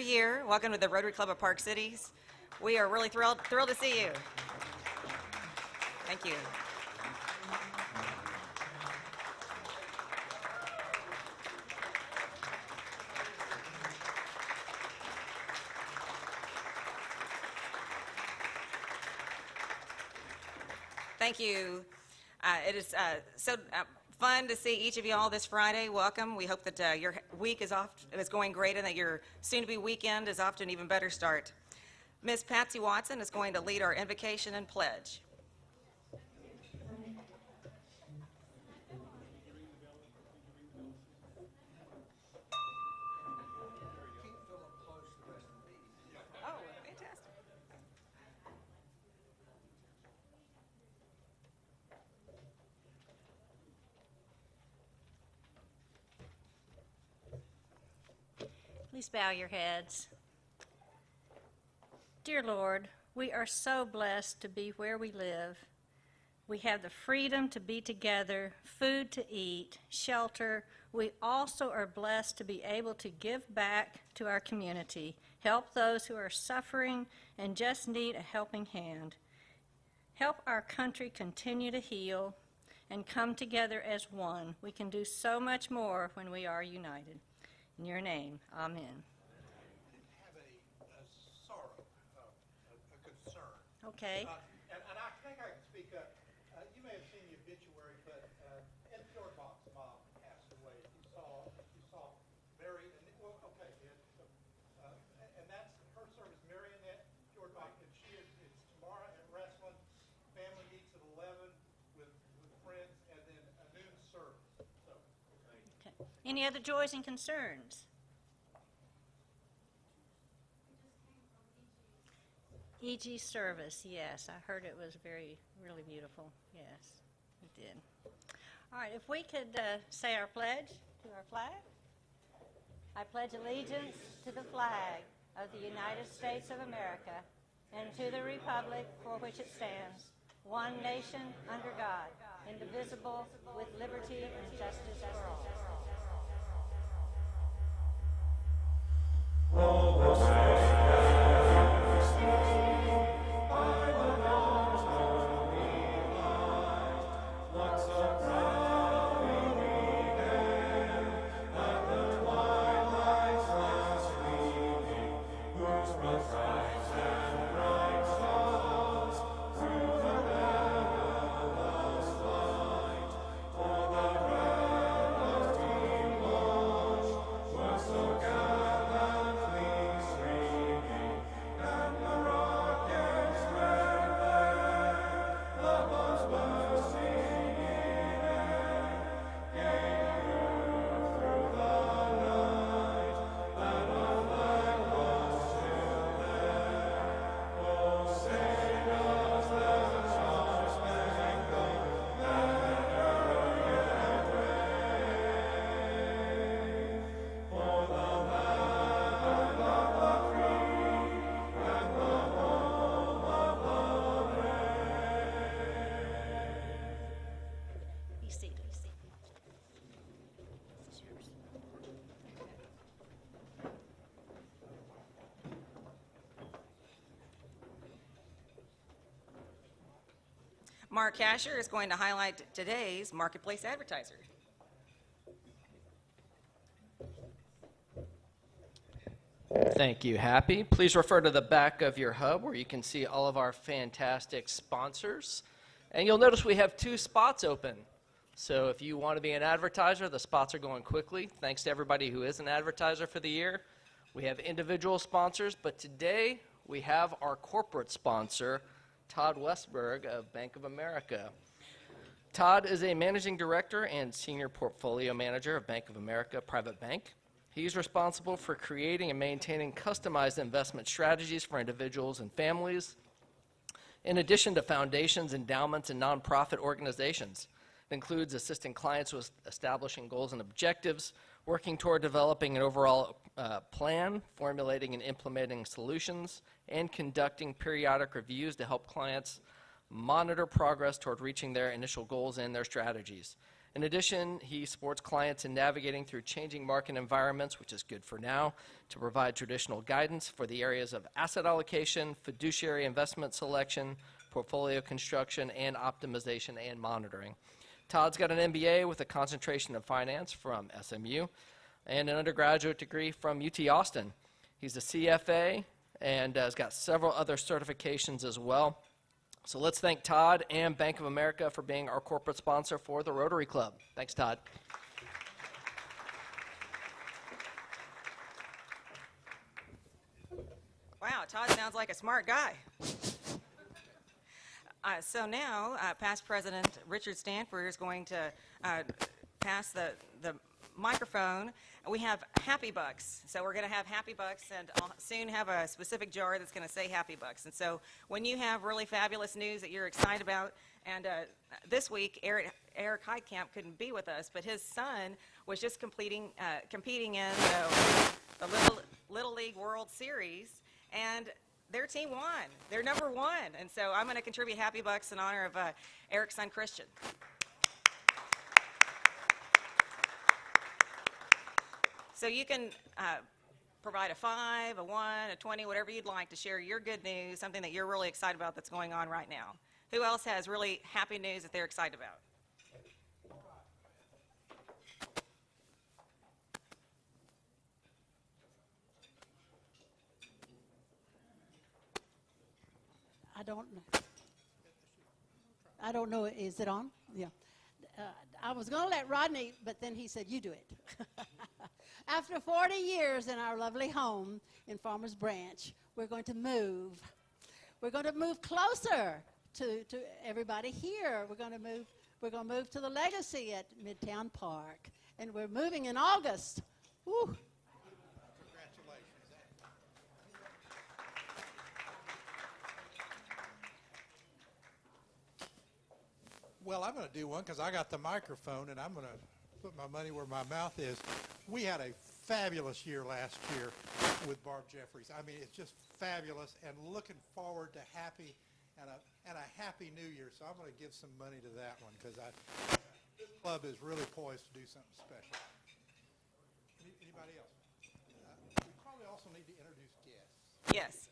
year. Welcome to the Rotary Club of Park Cities. We are really thrilled to see you. Thank you. Thank you. It is so fun to see each of you all this Friday. Welcome. We hope that your week is going great and that your soon-to-be weekend is off to an even better start. Ms. Patsy Watson is going to lead our invocation and pledge. Please bow your heads. Dear Lord, we are so blessed to be where we live. We have the freedom to be together, food to eat, shelter. We also are blessed to be able to give back to our community, help those who are suffering and just need a helping hand. Help our country continue to heal and come together as one. We can do so much more when we are united. In your name, amen. Have a sorrow, a concern. Okay. And I think I can speak up. You may have seen the obituary, but Ed Fjordbach's mom passed away. You saw Mary, and that's her service, Marionette Fjordbach, and it's tomorrow at wrestling. Family meets at 11 with friends, and then a noon service. So. Okay. Any other joys and concerns? EG service, yes. I heard it was really beautiful. Yes, it did. All right, if we could say our pledge to our flag. I pledge allegiance to the flag of the United States of America and to the republic for which it stands, one nation under God, indivisible, with liberty and justice for all. Mark Casher is going to highlight today's Marketplace Advertiser. Thank you, Happy. Please refer to the back of your hub where you can see all of our fantastic sponsors. And you'll notice we have 2 spots open. So if you want to be an advertiser, the spots are going quickly. Thanks to everybody who is an advertiser for the year. We have individual sponsors, but today we have our corporate sponsor, Todd Westberg of Bank of America. Todd is a managing director and senior portfolio manager of Bank of America Private Bank. He's responsible for creating and maintaining customized investment strategies for individuals and families, in addition to foundations, endowments, and nonprofit organizations. It includes assisting clients with establishing goals and objectives, working toward developing an overall plan, formulating and implementing solutions, and conducting periodic reviews to help clients monitor progress toward reaching their initial goals and their strategies. In addition, he supports clients in navigating through changing market environments, which is good for now, to provide traditional guidance for the areas of asset allocation, fiduciary investment selection, portfolio construction, and optimization and monitoring. Todd's got an MBA with a concentration in finance from SMU and an undergraduate degree from UT Austin. He's a CFA and has got several other certifications as well. So let's thank Todd and Bank of America for being our corporate sponsor for the Rotary Club. Thanks, Todd. Wow, Todd sounds like a smart guy. So now, past President Richard Stanford is going to pass the microphone. We have Happy Bucks. So we're going to have Happy Bucks, and I'll soon have a specific jar that's going to say Happy Bucks. And so when you have really fabulous news that you're excited about, and this week Eric Heitkamp couldn't be with us, but his son was just competing in the Little League World Series, and their team won. They're number one. And so I'm going to contribute Happy Bucks in honor of Eric's son, Christian. So you can provide a 5, a 1, a 20, whatever you'd like to share your good news, something that you're really excited about that's going on right now. Who else has really happy news that they're excited about? I don't know. Is it on? Yeah. I was going to let Rodney, but then he said, you do it. After 40 years in our lovely home in Farmers Branch, we're going to move. We're going to move closer to everybody here. We're going to move to the Legacy at Midtown Park. And we're moving in August. Woo. Well, I'm going to do one because I got the microphone, and I'm going to put my money where my mouth is. We had a fabulous year last year with Barb Jeffries. I mean, it's just fabulous, and looking forward to happy and a happy New Year. So I'm going to give some money to that one because this club is really poised to do something special. Anybody else? We probably also need to introduce guests. Yes.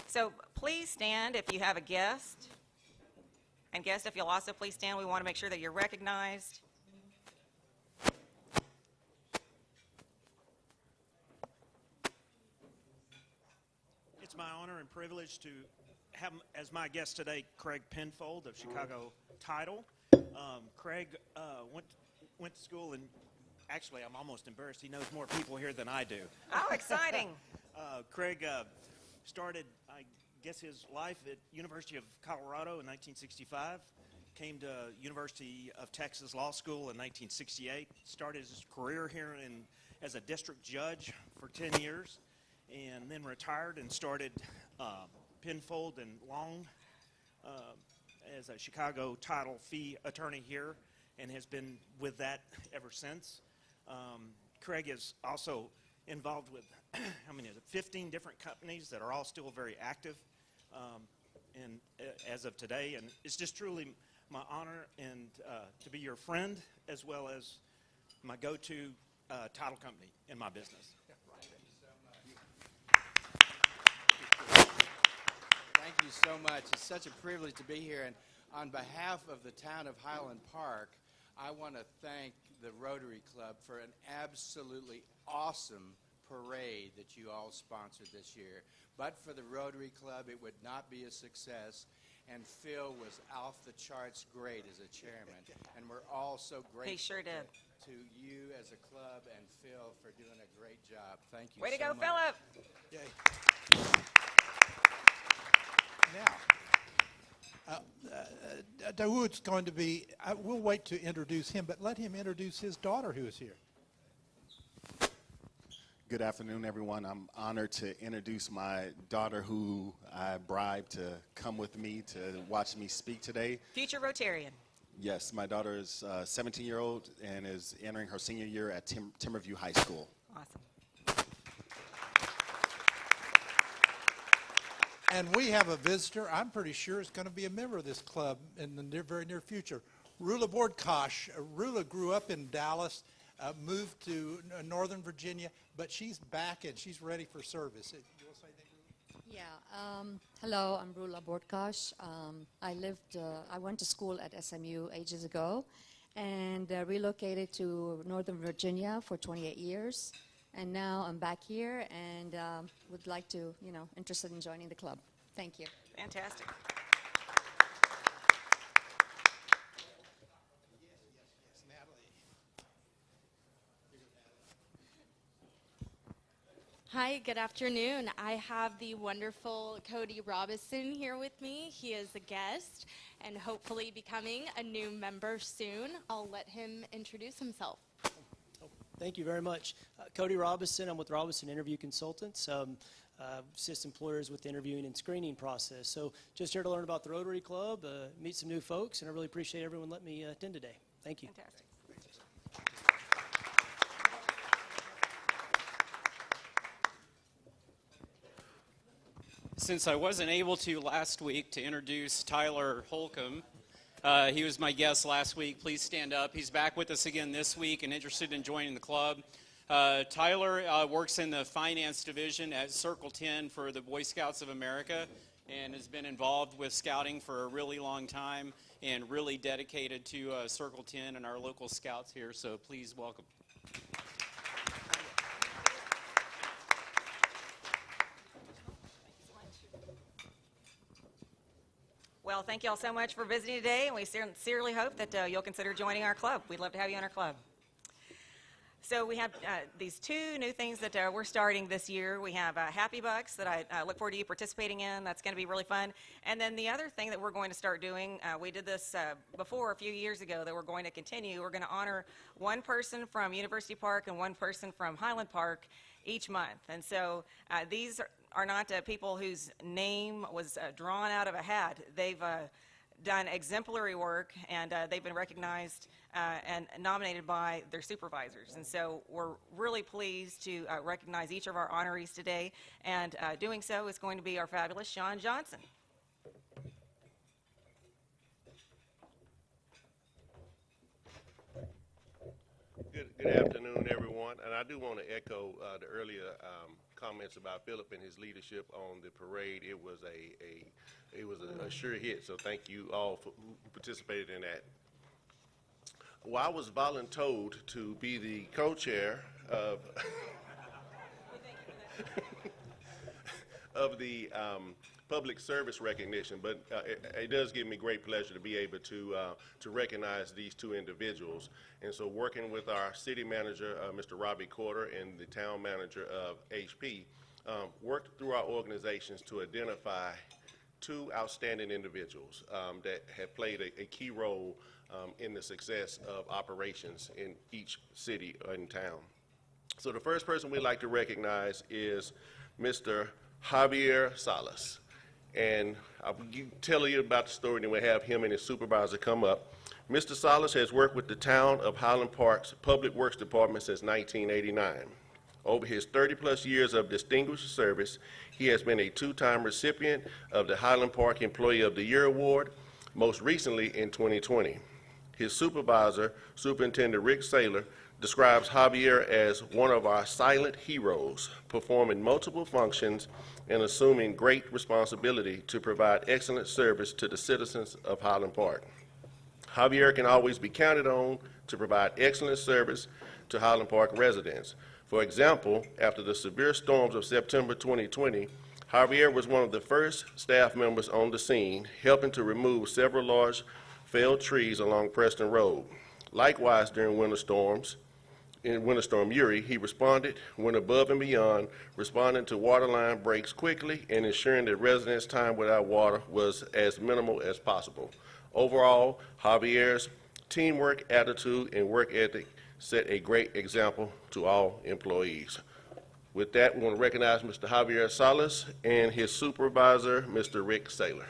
So please stand if you have a guest. And guests, if you'll also please stand, we want to make sure that you're recognized. It's my honor and privilege to have as my guest today Craig Penfold of Chicago Title. Craig went to school, and actually I'm almost embarrassed. He knows more people here than I do. Oh, exciting. Craig started, I guess, his life at University of Colorado in 1965. Came to University of Texas Law School in 1968. Started his career here as a district judge for 10 years, and then retired and started Penfold and Long as a Chicago title fee attorney here, and has been with that ever since. Craig is also involved with, how many is it, 15 different companies that are all still very active and as of today. And it's just truly my honor and to be your friend, as well as my go-to title company in my business. Thank you so much. It's such a privilege to be here. And on behalf of the town of Highland Park, I want to thank the Rotary Club for an absolutely awesome parade that you all sponsored this year. But for the Rotary Club, it would not be a success. And Phil was off the charts great as a chairman. And we're all so grateful He sure did. to you as a club and Phil for doing a great job. Thank you Way to so go, much. Philip. Yay. Now, Dawud's going to be, we'll wait to introduce him, but let him introduce his daughter who is here. Good afternoon, everyone. I'm honored to introduce my daughter, who I bribed to come with me to watch me speak today. Future Rotarian. Yes, my daughter is a 17-year-old and is entering her senior year at Timberview High School. Awesome. And we have a visitor, I'm pretty sure is going to be a member of this club in the very near future. Rula Bordkosh. Rula grew up in Dallas, moved to Northern Virginia, but she's back and she's ready for service. You want to say anything, Rula? Yeah. Hello, I'm Rula Bortkash. I went to school at SMU ages ago and relocated to Northern Virginia for 28 years. And now I'm back here and would like to, interested in joining the club. Thank you. Fantastic. Yes, Natalie. Hi, good afternoon. I have the wonderful Cody Robinson here with me. He is a guest and hopefully becoming a new member soon. I'll let him introduce himself. Thank you very much. Cody Robinson, I'm with Robinson Interview Consultants. Assist employers with the interviewing and screening process. So just here to learn about the Rotary Club, meet some new folks, and I really appreciate everyone letting me attend today. Thank you. Fantastic. Since I wasn't able to last week to introduce Tyler Holcomb, he was my guest last week. Please stand up. He's back with us again this week and interested in joining the club. Tyler works in the finance division at Circle 10 for the Boy Scouts of America and has been involved with scouting for a really long time and really dedicated to Circle 10 and our local scouts here. So please welcome. Well, thank you all so much for visiting today, and we sincerely hope that you'll consider joining our club. We'd love to have you in our club. So we have these two new things that we're starting this year. We have Happy Bucks that I look forward to you participating in. That's going to be really fun. And then the other thing that we're going to start doing, we did this before a few years ago that we're going to continue. We're going to honor one person from University Park and one person from Highland Park each month. And so these are not people whose name was drawn out of a hat. They've done exemplary work, and they've been recognized and nominated by their supervisors. And so we're really pleased to recognize each of our honorees today, and doing so is going to be our fabulous Sean Johnson. Good afternoon, everyone. And I do want to echo the earlier comments about Philip and his leadership on the parade. It was a sure hit. So thank you all for who participated in that. Well, I was voluntold to be the co-chair of of the public service recognition, but it does give me great pleasure to be able to recognize these two individuals. And so working with our city manager, Mr. Robbie Corder, and the town manager of HP, worked through our organizations to identify two outstanding individuals that have played a key role in the success of operations in each city and town. So the first person we'd like to recognize is Mr. Javier Salas. And I'll tell you about the story, and then we'll have him and his supervisor come up. Mr. Salas has worked with the town of Highland Park's Public Works Department since 1989. Over his 30-plus years of distinguished service, he has been a two-time recipient of the Highland Park Employee of the Year Award, most recently in 2020. His supervisor, Superintendent Rick Saylor, describes Javier as one of our silent heroes, performing multiple functions and assuming great responsibility to provide excellent service to the citizens of Highland Park. Javier can always be counted on to provide excellent service to Highland Park residents. For example, after the severe storms of September 2020, Javier was one of the first staff members on the scene, helping to remove several large felled trees along Preston Road. Likewise, during winter storms, in Winter Storm Uri, he went above and beyond, responding to water line breaks quickly and ensuring that residents' time without water was as minimal as possible. Overall, Javier's teamwork, attitude, and work ethic set a great example to all employees. With that, we want to recognize Mr. Javier Salas and his supervisor, Mr. Rick Saylor.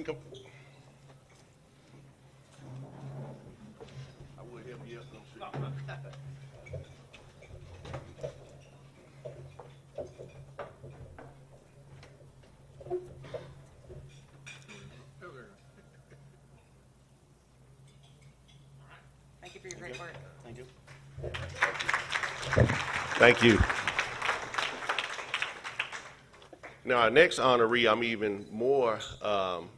Come. I would help you up, I'm sure. Thank you for your great work. Thank you. Thank you. Now, our next honoree, I'm even more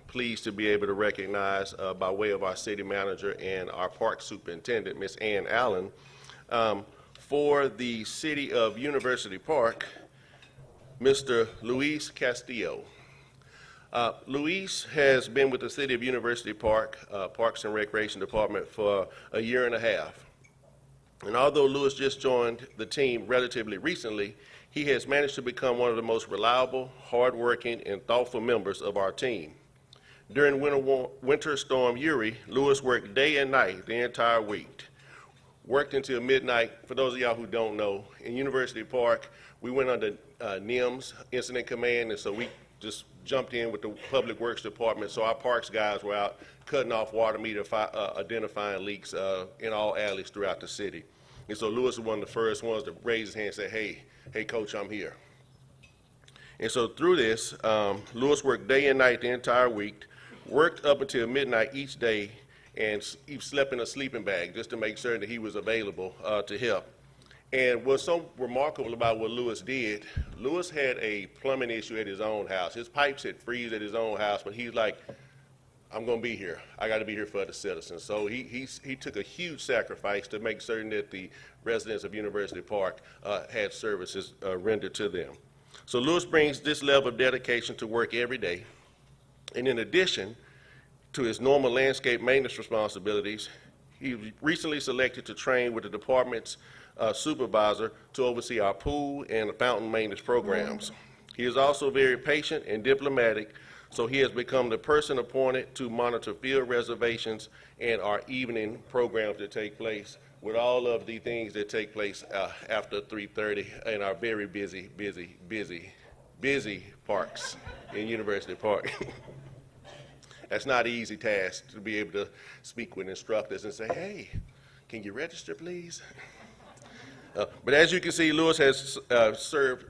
pleased to be able to recognize by way of our city manager and our park superintendent, Ms. Ann Allen, for the city of University Park, Mr. Luis Castillo. Luis has been with the city of University Park, Parks and Recreation Department for a year and a half. And although Luis just joined the team relatively recently, he has managed to become one of the most reliable, hardworking, and thoughtful members of our team. During Winter Storm Uri, Luis worked day and night the entire week. Worked until midnight. For those of y'all who don't know, in University Park, we went under NIMS, Incident Command, and so we just jumped in with the Public Works Department. So our parks guys were out cutting off water meter, identifying leaks in all alleys throughout the city. And so Luis was one of the first ones to raise his hand and say, hey, Coach, I'm here. And so through this, Luis worked day and night the entire week, worked up until midnight each day, and he slept in a sleeping bag just to make certain that he was available to help. And what's so remarkable about what Luis did, Luis had a plumbing issue at his own house. His pipes had froze at his own house, but he's like, I'm going to be here. I got to be here for the citizens. So he took a huge sacrifice to make certain that the residents of University Park had services rendered to them. So Luis brings this level of dedication to work every day. And in addition to his normal landscape maintenance responsibilities, he was recently selected to train with the department's supervisor to oversee our pool and fountain maintenance programs. He is also very patient and diplomatic, so he has become the person appointed to monitor field reservations and our evening programs that take place with all of the things that take place after 3:30 in our very busy parks in University Park. That's not an easy task to be able to speak with instructors and say, hey, can you register, please? But as you can see, Luis has served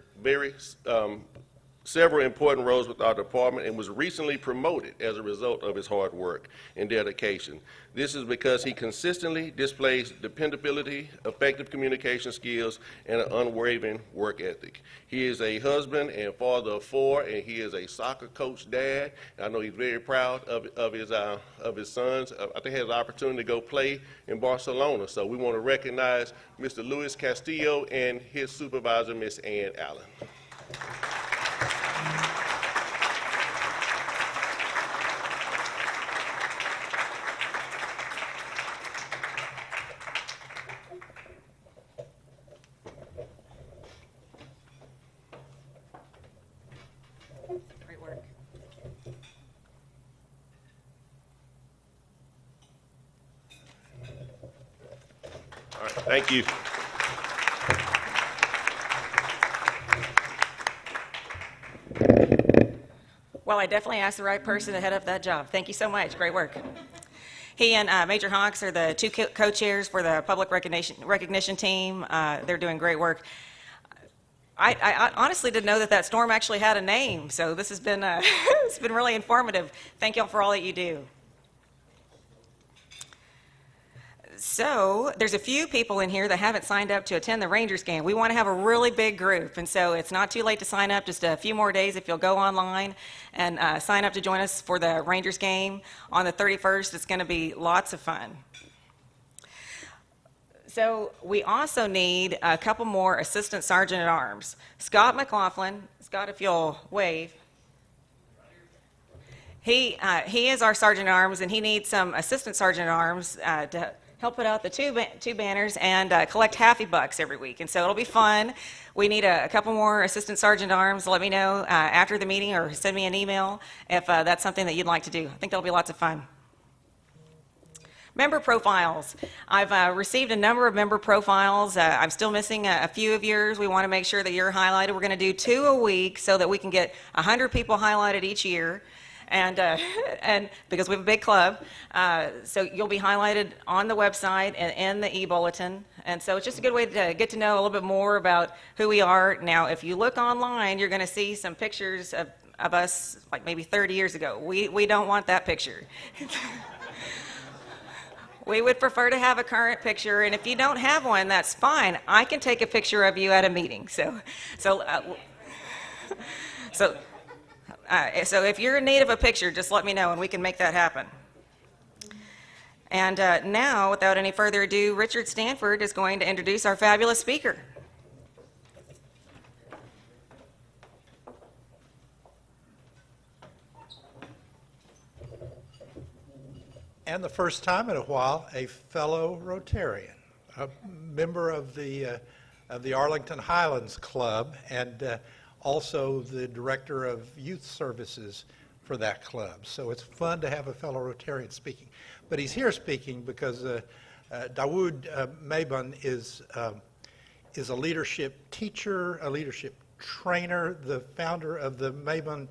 several important roles with our department and was recently promoted as a result of his hard work and dedication. This is because he consistently displays dependability, effective communication skills, and an unwavering work ethic. He is a husband and father of 4, and he is a soccer coach dad. I know he's very proud of his sons. I think he has the opportunity to go play in Barcelona. So we want to recognize Mr. Luis Castillo and his supervisor, Ms. Ann Allen. Great work. All right, thank you. Well, I definitely asked the right person to head up that job. Thank you so much. Great work. He and Major Hawks are the two co-chairs for the public recognition team. They're doing great work. I honestly didn't know that storm actually had a name, so this has been it's been really informative. Thank y'all for all that you do. So there's a few people in here that haven't signed up to attend the Rangers game. We want to have a really big group, and so it's not too late to sign up. Just a few more days if you'll go online and sign up to join us for the Rangers game on the 31st. It's going to be lots of fun. So we also need a couple more assistant sergeant at arms. Scott McLaughlin. Scott, if you'll wave. He is our sergeant at arms, and he needs some assistant sergeant at arms to help put out the two banners and collect halfy bucks every week. And so it'll be fun. We need a couple more assistant sergeant at arms. Let me know after the meeting or send me an email if that's something that you'd like to do. I think that'll be lots of fun. Member profiles. I've received a number of member profiles. I'm still missing a few of yours. We want to make sure that you're highlighted. We're going to do 2 a week so that we can get 100 people highlighted each year. and because we have a big club, so you'll be highlighted on the website and in the e-bulletin. And so it's just a good way to get to know a little bit more about who we are. Now, if you look online, you're going to see some pictures of us like maybe 30 years ago. We don't want that picture. We would prefer to have a current picture, and if you don't have one, that's fine. I can take a picture of you at a meeting. So if you're in need of a picture, just let me know, and we can make that happen. And now, without any further ado, Richard Stanford is going to introduce our fabulous speaker. And the first time in a while, a fellow Rotarian, a member of the Arlington Highlands Club, and also the director of youth services for that club. So it's fun to have a fellow Rotarian speaking. But he's here speaking because Dawud Mabon is a leadership teacher, a leadership trainer, the founder of the Mabon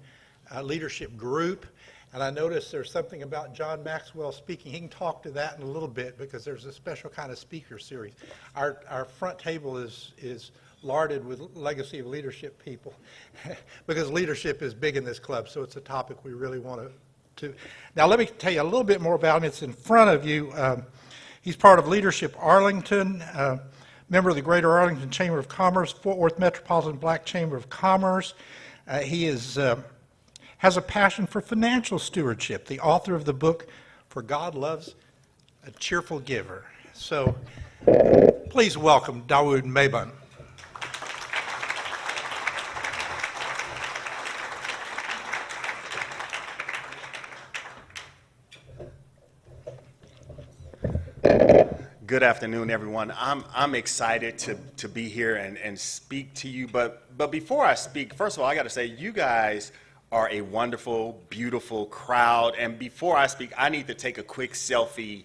Leadership Group. And I noticed there's something about John Maxwell speaking. He can talk to that in a little bit because there's a special kind of speaker series. Our front table is larded with legacy of leadership people because leadership is big in this club, so it's a topic we really want to. Now let me tell you a little bit more about him. It's in front of you. He's part of Leadership Arlington, member of the Greater Arlington Chamber of Commerce, Fort Worth Metropolitan Black Chamber of Commerce. He has a passion for financial stewardship, the author of the book, For God Loves a Cheerful Giver. So please welcome Dawud Mabon. Good afternoon, everyone. I'm excited to be here and speak to you. But before I speak, first of all, I got to say, you guys are a wonderful, beautiful crowd. And before I speak, I need to take a quick selfie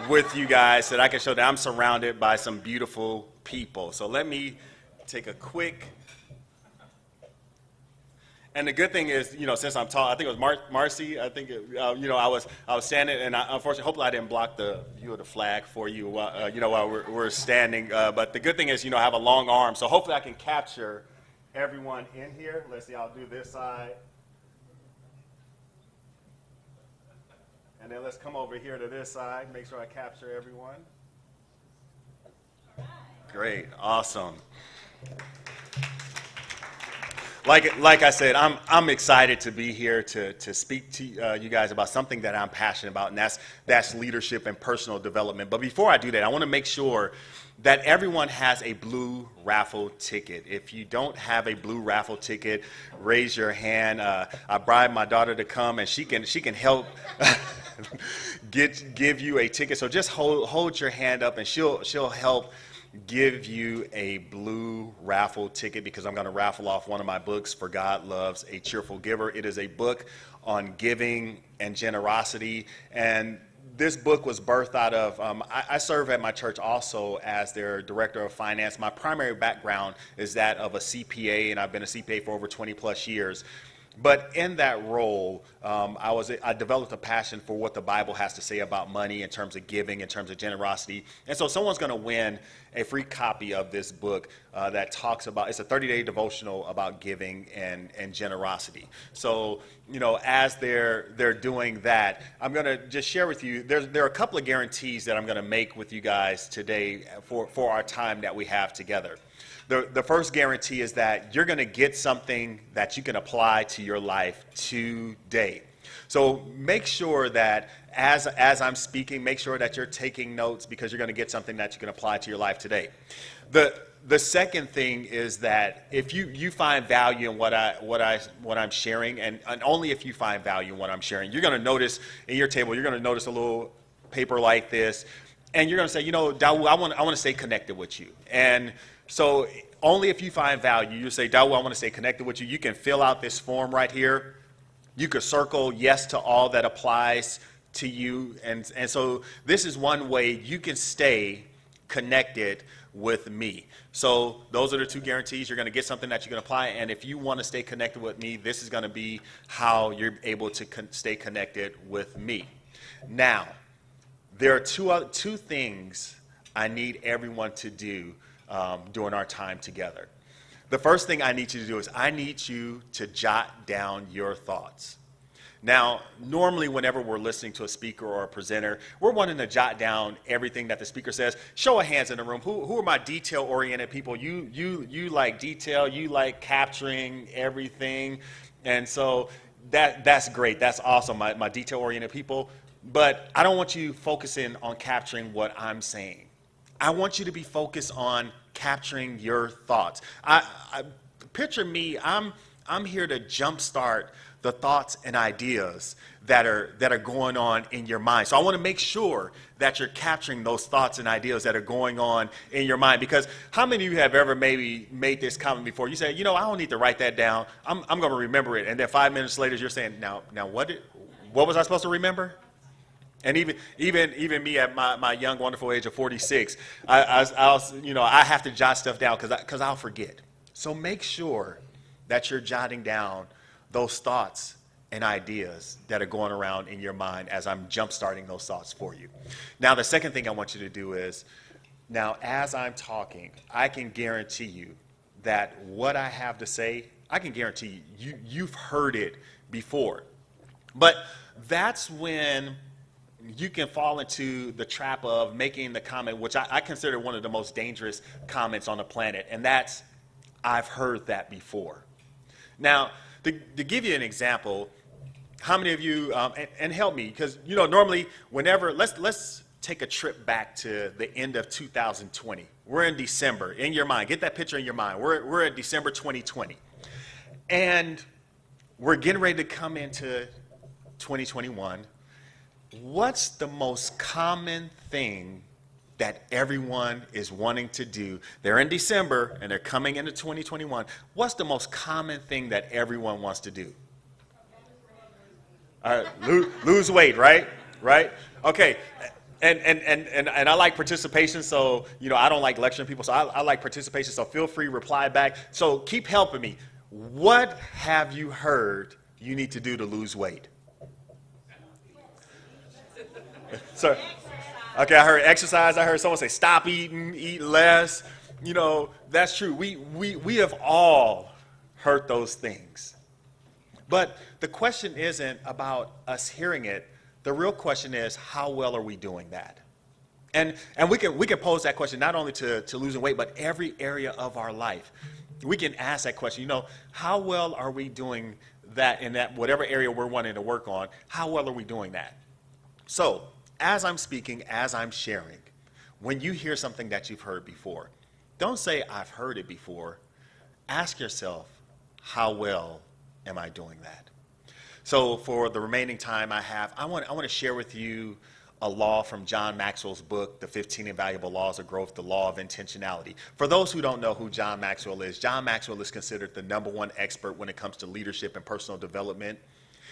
with you guys so that I can show that I'm surrounded by some beautiful people. So let me take a quick. And the good thing is, since I'm tall, I think it was Marcy. I think, I was standing, and unfortunately, hopefully I didn't block the view of the flag for you, while we're standing. But the good thing is, I have a long arm, so hopefully I can capture everyone in here. Let's see, I'll do this side. And then let's come over here to this side, make sure I capture everyone. Great, awesome. Like I said, I'm excited to be here to speak to you guys about something that I'm passionate about, and that's leadership and personal development. But before I do that, I want to make sure that everyone has a blue raffle ticket. If you don't have a blue raffle ticket, raise your hand. I bribed my daughter to come, and she can help give you a ticket. So just hold your hand up, and she'll help give you a blue raffle ticket, because I'm going to raffle off one of my books, For God Loves a Cheerful Giver. It is a book on giving and generosity, and this book was birthed out of, I serve at my church also as their director of finance. My primary background is that of a CPA, and I've been a CPA for over 20 plus years. But in that role, I developed a passion for what the Bible has to say about money in terms of giving, in terms of generosity. And so someone's going to win a free copy of this book that talks about, it's a 30-day devotional about giving and generosity. So, as they're doing that, I'm going to just share with you, there are a couple of guarantees that I'm going to make with you guys today for our time that we have together. The first guarantee is that you're going to get something that you can apply to your life today. So make sure that as I'm speaking, make sure that you're taking notes, because you're going to get something that you can apply to your life today. The second thing is that if you find value in what I'm sharing, and only if you find value in what I'm sharing, you're going to notice in your table, you're going to notice a little paper like this, and you're going to say, Dawud, I want to stay connected with you. And so only if you find value, you say, Dawud, I want to stay connected with you. You can fill out this form right here. You could circle yes to all that applies to you. And so this is one way you can stay connected with me. So those are the two guarantees. You're going to get something that you can apply, and if you want to stay connected with me, this is going to be how you're able to stay connected with me. Now, there are two things I need everyone to do during our time together. The first thing I need you to do is I need you to jot down your thoughts. Now, normally whenever we're listening to a speaker or a presenter, we're wanting to jot down everything that the speaker says. Show of hands in the room. Who are my detail-oriented people? You like detail. You like capturing everything. And so that's great. That's awesome, my detail-oriented people. But I don't want you focusing on capturing what I'm saying. I want you to be focused on capturing your thoughts. I picture me. I'm here to jumpstart the thoughts and ideas that are going on in your mind. So I want to make sure that you're capturing those thoughts and ideas that are going on in your mind. Because how many of you have ever maybe made this comment before? You say, I don't need to write that down. I'm going to remember it. And then 5 minutes later, you're saying, now what was I supposed to remember? And even me at my young, wonderful age of 46, I have to jot stuff down because I'll forget. So make sure that you're jotting down those thoughts and ideas that are going around in your mind as I'm jump-starting those thoughts for you. Now, the second thing I want you to do is, now as I'm talking, I can guarantee you that what I have to say, I can guarantee you've heard it before. But that's when you can fall into the trap of making the comment, which I consider one of the most dangerous comments on the planet, and that's, I've heard that before. Now, to give you an example, how many of you, and help me, because, normally whenever, let's take a trip back to the end of 2020. We're in December, in your mind. Get that picture in your mind. We're at December 2020. And we're getting ready to come into 2021. What's the most common thing that everyone is wanting to do? They're in December and they're coming into 2021. What's the most common thing that everyone wants to do? Lose weight, right? Right? Okay. And I like participation, so I don't like lecturing people, so I like participation, so feel free to reply back. So keep helping me. What have you heard you need to do to lose weight? So, okay, I heard exercise. I heard someone say stop eating, eat less. That's true. We have all heard those things. But the question isn't about us hearing it. The real question is, how well are we doing that? And we can pose that question not only to losing weight, but every area of our life. We can ask that question, how well are we doing that in that whatever area we're wanting to work on? How well are we doing that? So, as I'm speaking, as I'm sharing, when you hear something that you've heard before, don't say, I've heard it before. Ask yourself, how well am I doing that? So for the remaining time I have, I want to share with you a law from John Maxwell's book, The 15 Invaluable Laws of Growth, the Law of Intentionality. For those who don't know who John Maxwell is considered the #1 expert when it comes to leadership and personal development.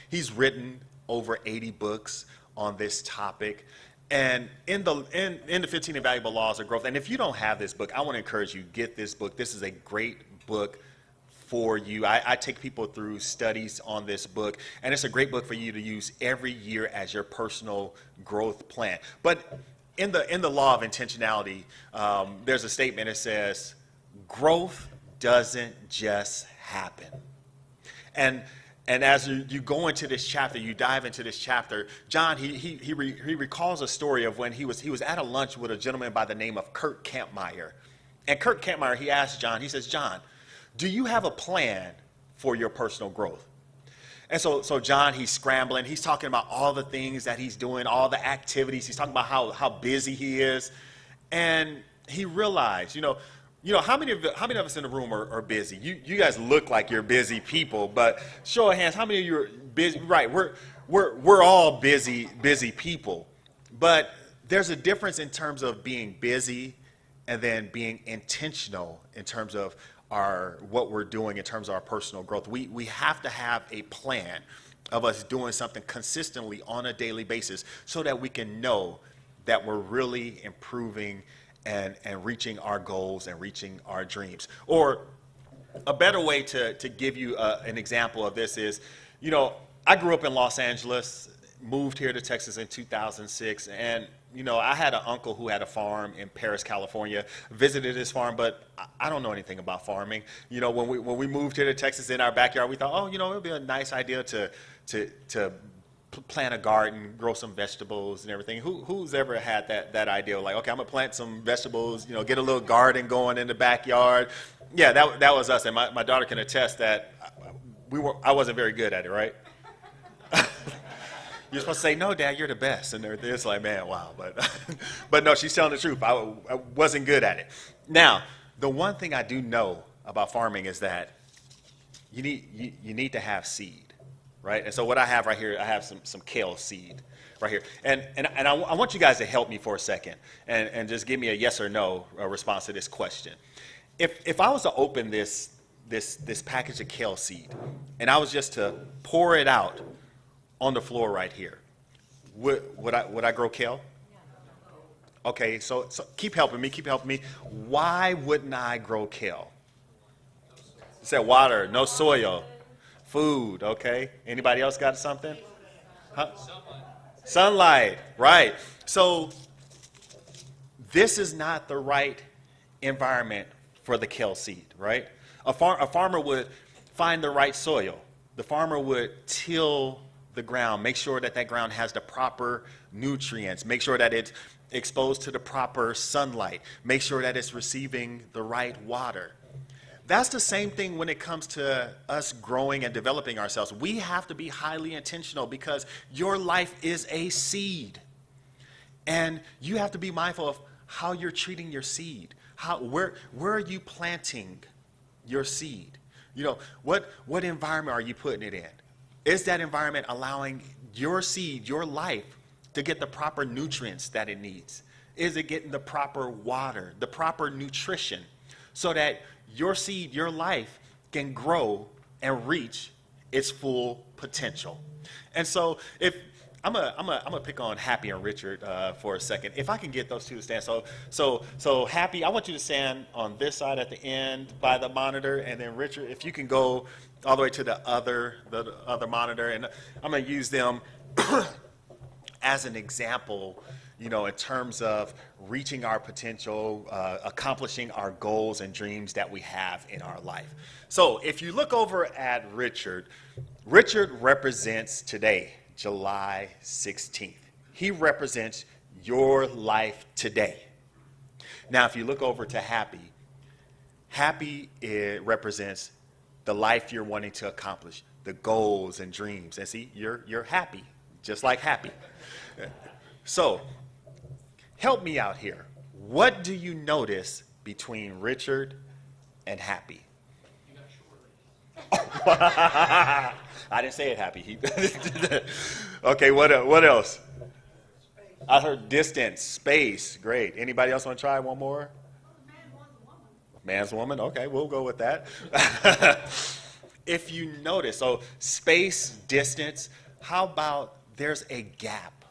He's written over 80 books on this topic. And in the 15 Invaluable Laws of Growth, and if you don't have this book, I want to encourage you, get this book. This is a great book for you. I take people through studies on this book, and it's a great book for you to use every year as your personal growth plan. But in the law of intentionality, there's a statement that says, growth doesn't just happen. And as you go into this chapter, you dive into this chapter, John, he recalls a story of when he was at a lunch with a gentleman by the name of Kurt Kampmeyer. And Kurt Kampmeyer, he asked John, he says, John, do you have a plan for your personal growth? And so John, he's scrambling. He's talking about all the things that he's doing, all the activities. He's talking about how busy he is. And he realized, how many of us in the room are busy? You guys look like you're busy people, but show of hands, how many of you are busy? Right, we're all busy people. But there's a difference in terms of being busy and then being intentional in terms of what we're doing in terms of our personal growth. We have to have a plan of us doing something consistently on a daily basis so that we can know that we're really improving and reaching our goals and reaching our dreams. Or a better way to give you an example of this is, I grew up in Los Angeles, moved here to Texas in 2006, and I had an uncle who had a farm in Paris, California. Visited his farm, but I don't know anything about farming. When we moved here to Texas in our backyard, we thought, it would be a nice idea to plant a garden, grow some vegetables and everything. Who's ever had that idea? Like, okay, I'm gonna plant some vegetables, get a little garden going in the backyard. Yeah, that was us, and my daughter can attest that I wasn't very good at it, right? You're supposed to say, no, Dad, you're the best. And it's like, man, wow. But no, she's telling the truth. I wasn't good at it. Now, the one thing I do know about farming is that you need to have seed, right? And so what I have right here, I have some kale seed right here. And I want you guys to help me for a second and just give me a yes or no response to this question. If I was to open this package of kale seed and I was just to pour it out on the floor right here, would I grow kale? Okay, so keep helping me. Why wouldn't I grow kale? You said water, no soil, food, okay. Anybody else got something? Huh? Sunlight, right. So this is not the right environment for the kale seed, right? A farmer would find the right soil. The farmer would till the ground, make sure that ground has the proper nutrients, make sure that it's exposed to the proper sunlight, make sure that it's receiving the right water. That's the same thing when it comes to us growing and developing ourselves. We have to be highly intentional because your life is a seed. And you have to be mindful of how you're treating your seed. Where are you planting your seed? What environment are you putting it in? Is that environment allowing your seed, your life, to get the proper nutrients that it needs? Is it getting the proper water, the proper nutrition, so that your seed, your life, can grow and reach its full potential? And so I'm gonna pick on Happy and Richard for a second. If I can get those two to stand. So Happy, I want you to stand on this side at the end by the monitor, and then Richard, if you can go all the way to the other monitor, and I'm gonna use them as an example, in terms of reaching our potential, accomplishing our goals and dreams that we have in our life. So if you look over at Richard represents today, July 16th. He represents your life today. Now, if you look over to Happy, it represents the life you're wanting to accomplish, the goals and dreams. And see, you're happy, just like Happy. So, help me out here. What do you notice between Richard and Happy? I didn't say it, Happy. Okay, what else? I heard distance, space. Great. Anybody else want to try one more? Man's woman. Okay, we'll go with that. If you notice, so space, distance, how about there's a gap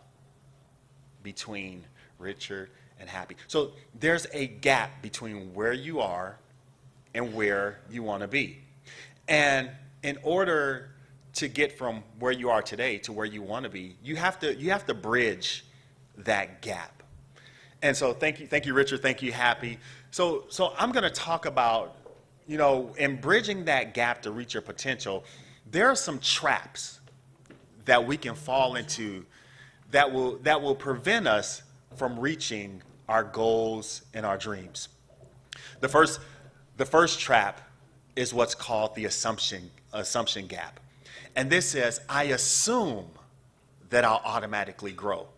between Richard and Happy? So there's a gap between where you are and where you want to be. And in order to get from where you are today to where you want to be, you have to bridge that gap. And so thank you, Richard. Thank you, Happy. So I'm going to talk about, in bridging that gap to reach your potential, there are some traps that we can fall into that will prevent us from reaching our goals and our dreams. The first trap is what's called the assumption gap. And this says, I assume that I'll automatically grow.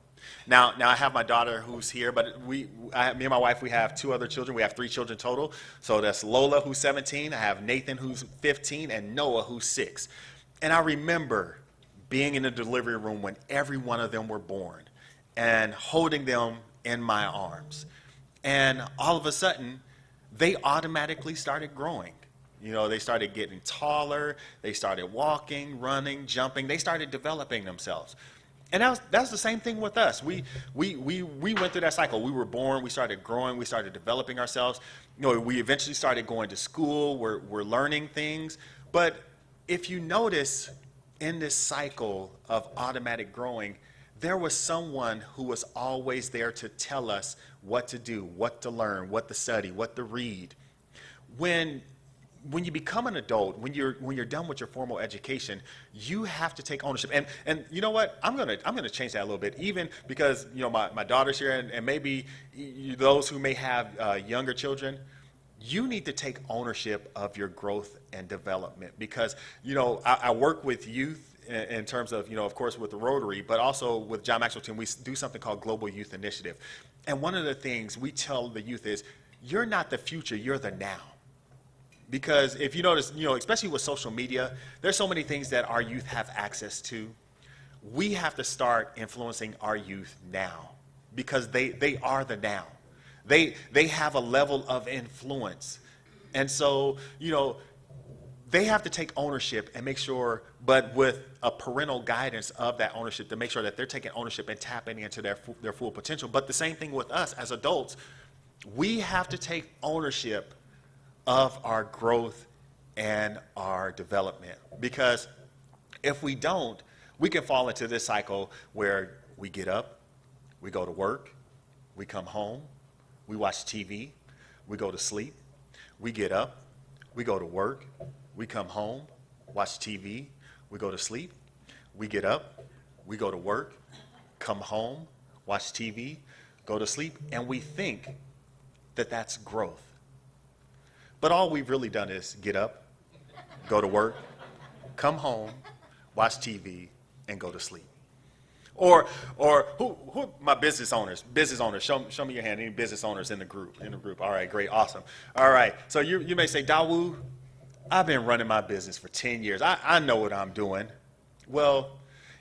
Now I have my daughter who's here, but me and my wife, we have two other children. We have 3 children total. So that's Lola, who's 17. I have Nathan, who's 15, and Noah, who's 6. And I remember being in the delivery room when every one of them were born and holding them in my arms. And all of a sudden, they automatically started growing. They started getting taller. They started walking, running, jumping. They started developing themselves. And that's the same thing with us. We went through that cycle. We were born, we started growing, we started developing ourselves. We eventually started going to school, we're learning things. But if you notice in this cycle of automatic growing, there was someone who was always there to tell us what to do, what to learn, what to study, what to read. When you become an adult, when you're done with your formal education, you have to take ownership. And you know what? I'm gonna change that a little bit, even because my daughter's here, and maybe those who may have younger children. You need to take ownership of your growth and development, because I work with youth in terms of of course with the Rotary, but also with John Maxwell team. We do something called Global Youth Initiative, and one of the things we tell the youth is, you're not the future, you're the now. Because if you notice, especially with social media, there's so many things that our youth have access to. We have to start influencing our youth now, because they are the now. They have a level of influence. And so, they have to take ownership and make sure, but with a parental guidance of that ownership, to make sure that they're taking ownership and tapping into their full potential. But the same thing with us as adults, we have to take ownership of our growth and our development. Because if we don't, we can fall into this cycle where we get up, we go to work, we come home, we watch TV, we go to sleep, we get up, we go to work, we come home, watch TV, we go to sleep, we get up, we go to work, come home, watch TV, go to sleep, and we think that that's growth. But all we've really done is get up, go to work, come home, watch TV, and go to sleep. Or who my business owners, show me your hand. Any business owners in the group? All right, great, awesome. All right, so you may say, Dawud, I've been running my business for 10 years. I know what I'm doing. Well,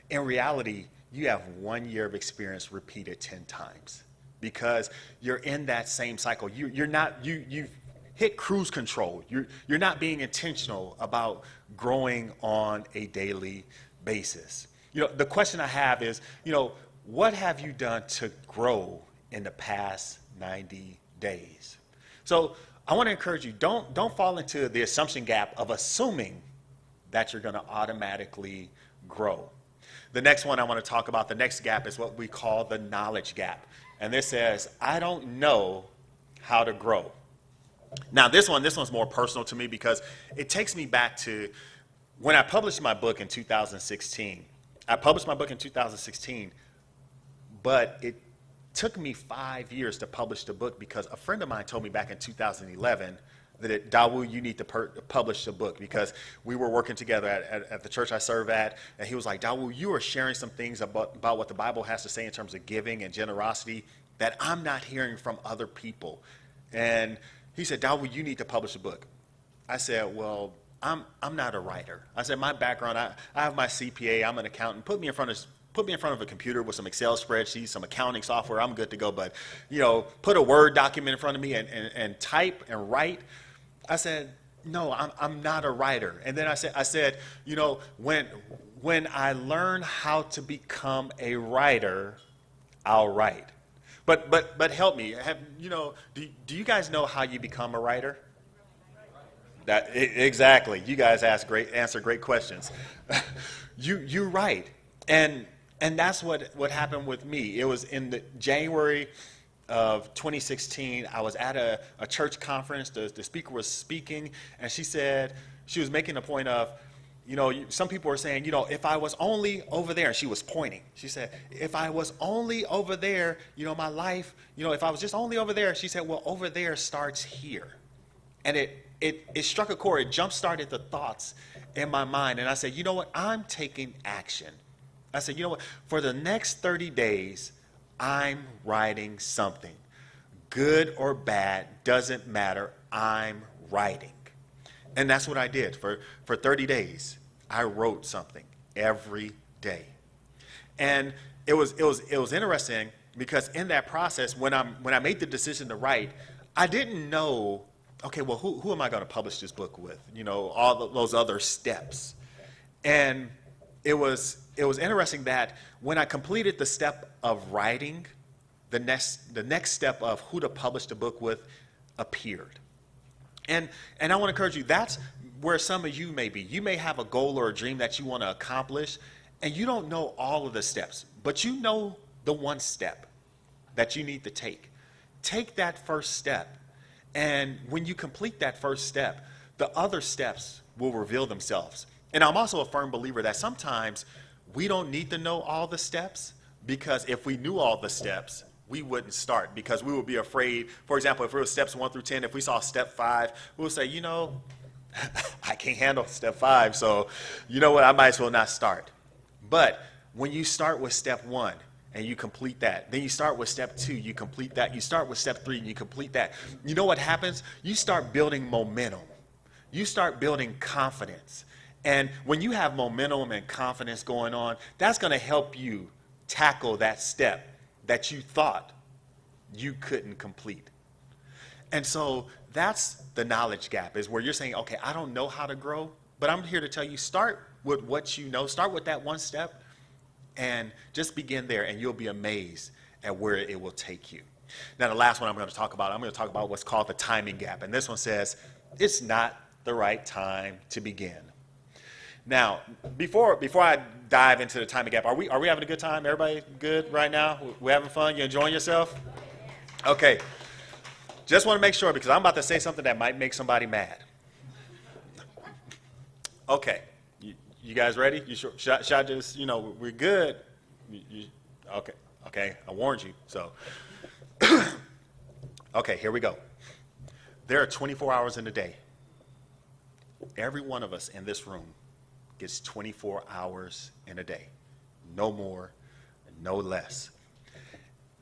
in reality, you have 1 year of experience repeated 10 times, because you're in that same cycle. You've hit cruise control. You're not being intentional about growing on a daily basis. The question I have is, what have you done to grow in the past 90 days? So I want to encourage you, don't fall into the assumption gap of assuming that you're going to automatically grow. The next one I want to talk about, the next gap, is what we call the knowledge gap. And this says, I don't know how to grow. Now this one's more personal to me, because it takes me back to when I published my book in 2016. I published my book in 2016, but it took me 5 years to publish the book, because a friend of mine told me back in 2011 that, Dawud, you need to publish the book, because we were working together at the church I serve at, and he was like, Dawud, you are sharing some things about what the Bible has to say in terms of giving and generosity that I'm not hearing from other people. And he said, Dawud, you need to publish a book. I said, well, I'm not a writer. I said, my background, I have my CPA, I'm an accountant. Put me in front of a computer with some Excel spreadsheets, some accounting software, I'm good to go. But, put a Word document in front of me and type and write. I said, no, I'm not a writer. And then I said, when I learn how to become a writer, I'll write. But help me. Do you guys know how you become a writer? Exactly. You guys answer great questions. You write, and that's what happened with me. It was in the January of 2016. I was at a church conference. The speaker was speaking, and she was making a point of, some people were saying, if I was only over there, and she was pointing. She said, if I was only over there, my life, if I was just only over there, she said, well, over there starts here. And it struck a chord. It jump-started the thoughts in my mind. And I said, you know what? I'm taking action. I said, you know what? For the next 30 days, I'm writing something. Good or bad, doesn't matter. I'm writing. And that's what I did. For 30 days, I wrote something every day. And it was interesting, because in that process, when I made the decision to write, I didn't know, okay, well, who am I going to publish this book with? All those other steps. And it was interesting that when I completed the step of writing, the next step of who to publish the book with appeared. And I want to encourage you, that's where some of you may be. You may have a goal or a dream that you want to accomplish, and you don't know all of the steps, but you know the one step that you need to take. Take that first step, and when you complete that first step, the other steps will reveal themselves. And I'm also a firm believer that sometimes we don't need to know all the steps, because if we knew all the steps, we wouldn't start, because we would be afraid. For example, if it was steps 1 through 10, if we saw step 5, we would say, you know, I can't handle step 5, so you know what, I might as well not start. But when you start with step 1 and you complete that, then you start with step 2, you complete that, you start with step 3 and you complete that, you know what happens? You start building momentum. You start building confidence. And when you have momentum and confidence going on, that's going to help you tackle that step that you thought you couldn't complete. And so that's the knowledge gap, is where you're saying, okay, I don't know how to grow, but I'm here to tell you, start with what you know. Start with that one step and just begin there, and you'll be amazed at where it will take you. Now, the last one I'm going to talk about what's called the timing gap. And this one says, it's not the right time to begin. Now, before I dive into the timing gap, are we having a good time? Everybody good right now? We having fun? You enjoying yourself? Okay. Just want to make sure, because I'm about to say something that might make somebody mad. Okay. You guys ready? You sure? Should I just, we're good? Okay. Okay. I warned you. So, okay, here we go. There are 24 hours in a day. Every one of us in this room gets 24 hours in a day. No more, no less.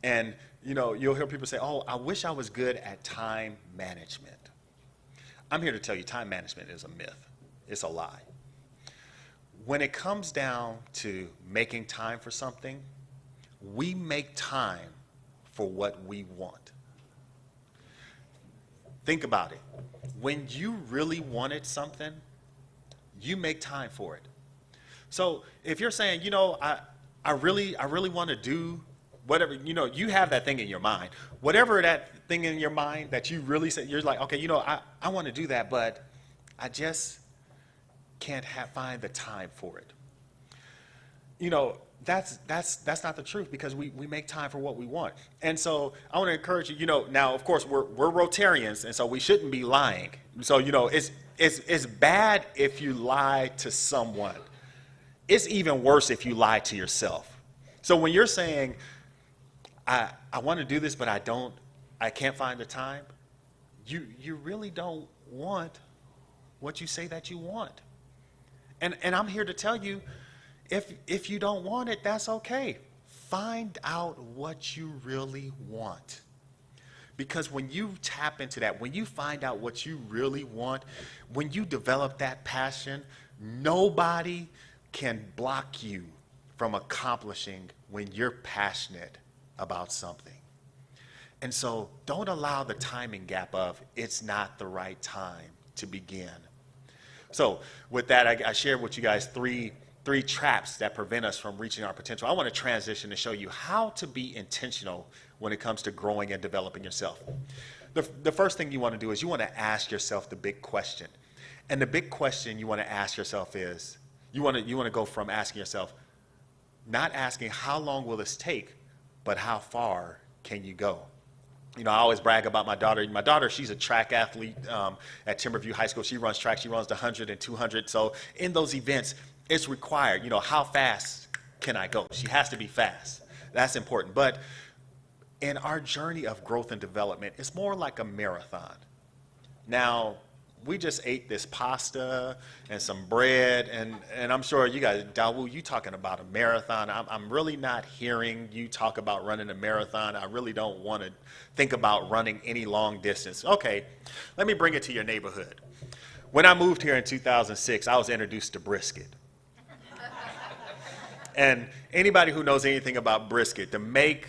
And, you'll hear people say, oh, I wish I was good at time management. I'm here to tell you, time management is a myth. It's a lie. When it comes down to making time for something, we make time for what we want. Think about it. When you really wanted something, you make time for it. So if you're saying, I really want to do whatever, you have that thing in your mind. Whatever that thing in your mind that you really say, you're like, okay, I want to do that, but I just can't find the time for it. That's not the truth, because we make time for what we want. And so I want to encourage you, now, of course, we're Rotarians, and so we shouldn't be lying. So, it's bad if you lie to someone. It's even worse if you lie to yourself. So when you're saying, I want to do this, but I can't find the time, you really don't want what you say that you want. And I'm here to tell you, if you don't want it, that's okay. Find out what you really want. Because when you tap into that, when you find out what you really want, when you develop that passion, nobody can block you from accomplishing when you're passionate about something. And so don't allow the timing gap of it's not the right time to begin. So with that, I shared with you guys three traps that prevent us from reaching our potential. I want to transition to show you how to be intentional when it comes to growing and developing yourself. The first thing you want to do is you want to ask yourself the big question. And the big question you want to ask yourself is, you want to go from asking yourself, not asking how long will this take, but how far can you go? I always brag about my daughter. My daughter, she's a track athlete at Timberview High School. She runs track. She runs the 100 and 200. So in those events, it's required, how fast can I go? She has to be fast. That's important. But in our journey of growth and development, it's more like a marathon. Now, we just ate this pasta and some bread, and I'm sure you guys, Dawud, you talking about a marathon. I'm really not hearing you talk about running a marathon. I really don't want to think about running any long distance. Okay, let me bring it to your neighborhood. When I moved here in 2006, I was introduced to brisket. And anybody who knows anything about brisket, to make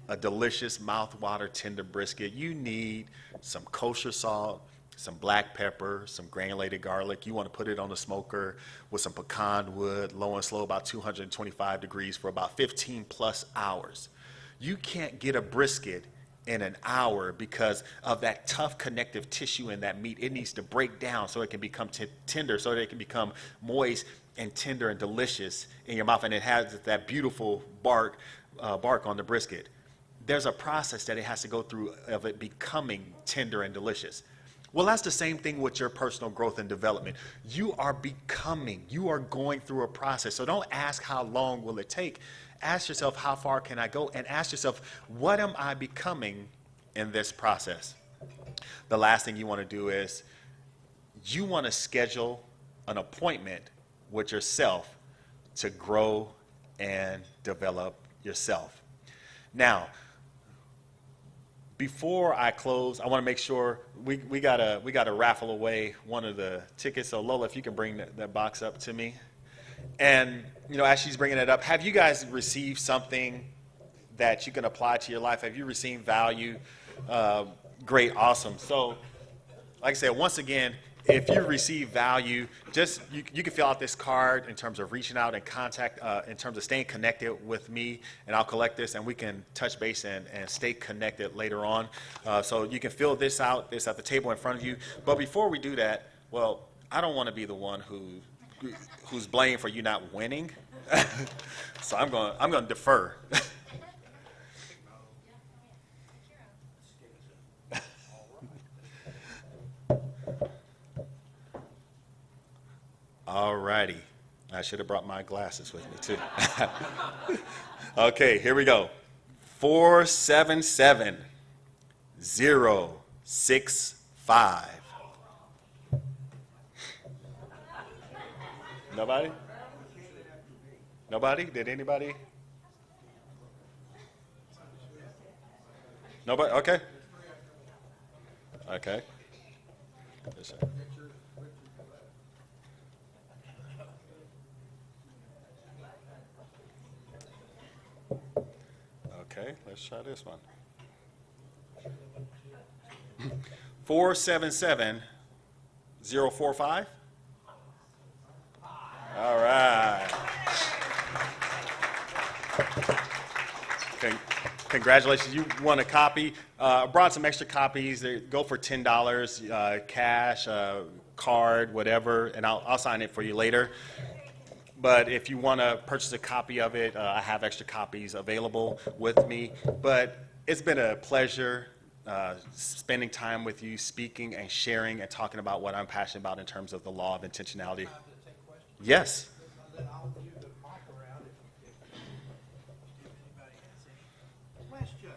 a delicious mouthwater tender brisket, you need some kosher salt, some black pepper, some granulated garlic. You want to put it on the smoker with some pecan wood, low and slow, about 225 degrees for about 15 plus hours. You can't get a brisket in an hour because of that tough connective tissue in that meat. It needs to break down so it can become tender, so that it can become moist and tender and delicious in your mouth, and it has that beautiful bark on the brisket. There's a process that it has to go through of it becoming tender and delicious. Well, that's the same thing with your personal growth and development. You are becoming, you are going through a process. So don't ask how long will it take. Ask yourself, how far can I go? And ask yourself, what am I becoming in this process? The last thing you want to do is you want to schedule an appointment with yourself to grow and develop yourself. Now, before I close, I want to make sure we gotta raffle away one of the tickets. So Lola, if you can bring that box up to me. And as she's bringing it up, have you guys received something that you can apply to your life? Have you received value? Great, awesome. So, like I said, once again, if you receive value, just you can fill out this card in terms of reaching out and contact, in terms of staying connected with me, and I'll collect this and we can touch base and stay connected later on. So you can fill this out, this at the table in front of you. But before we do that, well, I don't want to be the one who's blamed for you not winning. So I'm going to defer. All righty. I should have brought my glasses with me, too. Okay, here we go. 477065. Nobody? Nobody? Did anybody? Nobody? Okay. Okay. Okay, let's try this one. 477045. All right. Okay. Congratulations, you won a copy. Brought some extra copies. They go for $10, cash, card, whatever, and I'll sign it for you later. But if you want to purchase a copy of it, I have extra copies available with me. But it's been a pleasure spending time with you, speaking and sharing and talking about what I'm passionate about in terms of the law of intentionality. Yes. I'll give the mic around if anybody has any questions.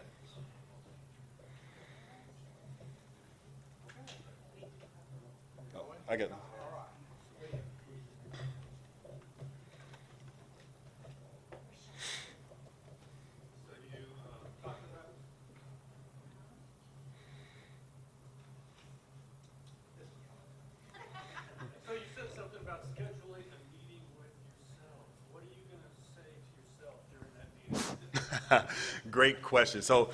Oh, I get them. Great question. So,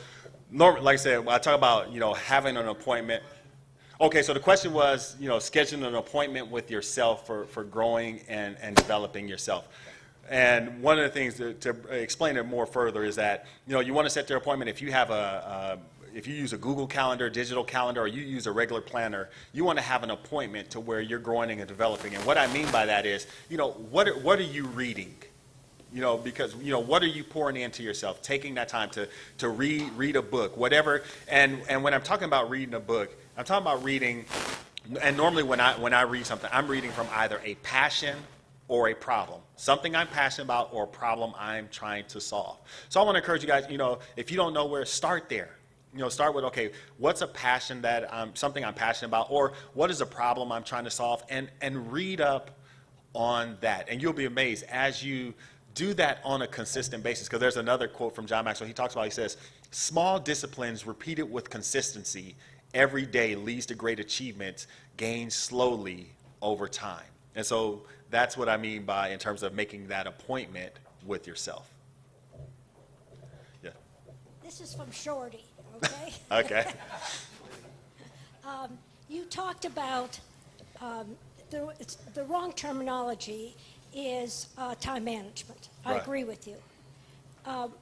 like I said, I talk about, having an appointment. Okay, so the question was, scheduling an appointment with yourself for growing and developing yourself. And one of the things to explain it more further is that, you want to set your appointment if you have if you use a Google Calendar, digital calendar, or you use a regular planner, you want to have an appointment to where you're growing and developing. And what I mean by that is, what are you reading? Because, what are you pouring into yourself? Taking that time to read a book, whatever. And when I'm talking about reading a book, I'm talking about reading, and normally when I read something, I'm reading from either a passion or a problem. Something I'm passionate about or a problem I'm trying to solve. So I want to encourage you guys, if you don't know where, start there. Start with, okay, what's a passion something I'm passionate about, or what is a problem I'm trying to solve, and read up on that. And you'll be amazed as you do that on a consistent basis, because there's another quote from John Maxwell. He says, small disciplines repeated with consistency every day leads to great achievements gained slowly over time. And so that's what I mean by in terms of making that appointment with yourself. Yeah. This is from Shorty, okay? Okay. You talked about the wrong terminology is time management. I Right. agree with you.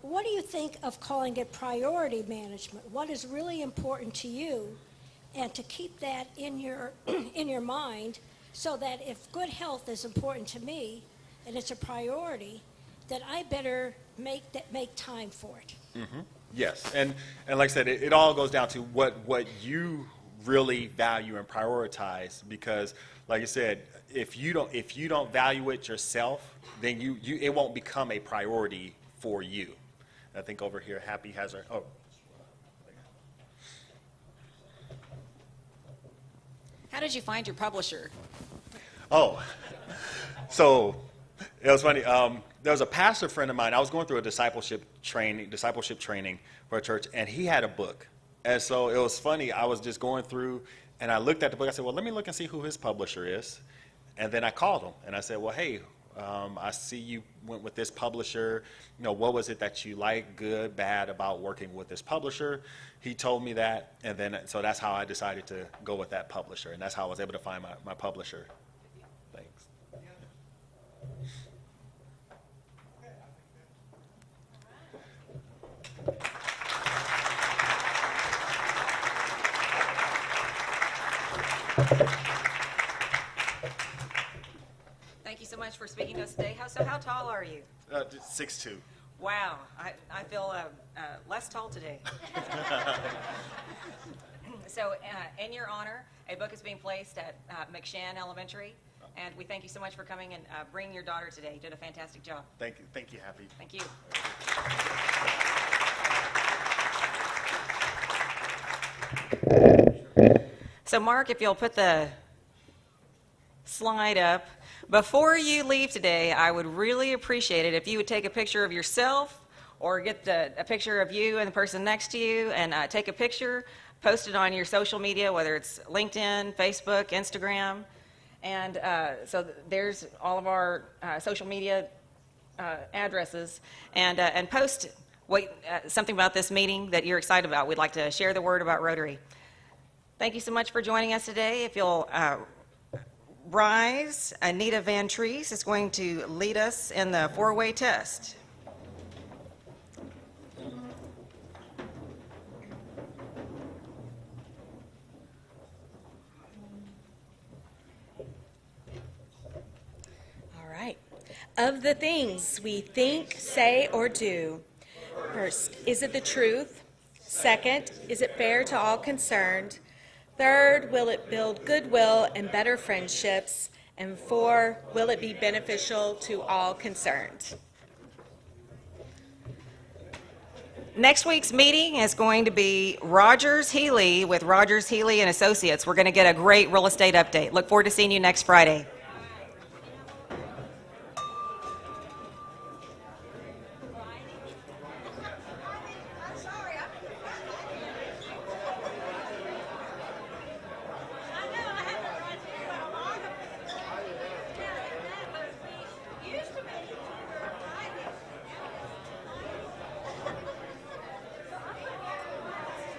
What do you think of calling it priority management? What is really important to you, and to keep that in your in your mind, so that if good health is important to me and it's a priority, that I better make time for it. Yes, and like I said, it all goes down to what you really value and prioritize. Because, like I said, if you don't value it yourself, then it won't become a priority for you. I think over here, Happy has her. Oh. How did you find your publisher? Oh, so it was funny. There was a pastor friend of mine. I was going through a discipleship training for a church, and he had a book. And so it was funny. I was just going through, and I looked at the book. I said, well, let me look and see who his publisher is. And then I called him, and I said, well, hey, I see you went with this publisher. You know, what was it that you liked, good, bad, about working with this publisher? He told me that, and then so that's how I decided to go with that publisher, and that's how I was able to find my publisher. Thanks. Thank you so much for speaking to us today. How tall are you? 6'2". Wow, I feel less tall today. So in your honor, a book is being placed at McShann Elementary, and we thank you so much for coming and bringing your daughter today. You did a fantastic job. Thank you, Happy. Thank you. So Mark, if you'll put the slide up. Before you leave today, I would really appreciate it if you would take a picture of yourself or get a picture of you and the person next to you, and take a picture, post it on your social media, whether it's LinkedIn, Facebook, Instagram. And so there's all of our social media addresses, and post something about this meeting that you're excited about. We'd like to share the word about Rotary. Thank you so much for joining us today. If you'll rise, Anita Van Treese is going to lead us in the four-way test. All right. Of the things we think, say, or do, first, is it the truth? Second, is it fair to all concerned? Third, will it build goodwill and better friendships? And four, will it be beneficial to all concerned? Next week's meeting is going to be Rogers Healy with Rogers Healy and Associates. We're going to get a great real estate update. Look forward to seeing you next Friday.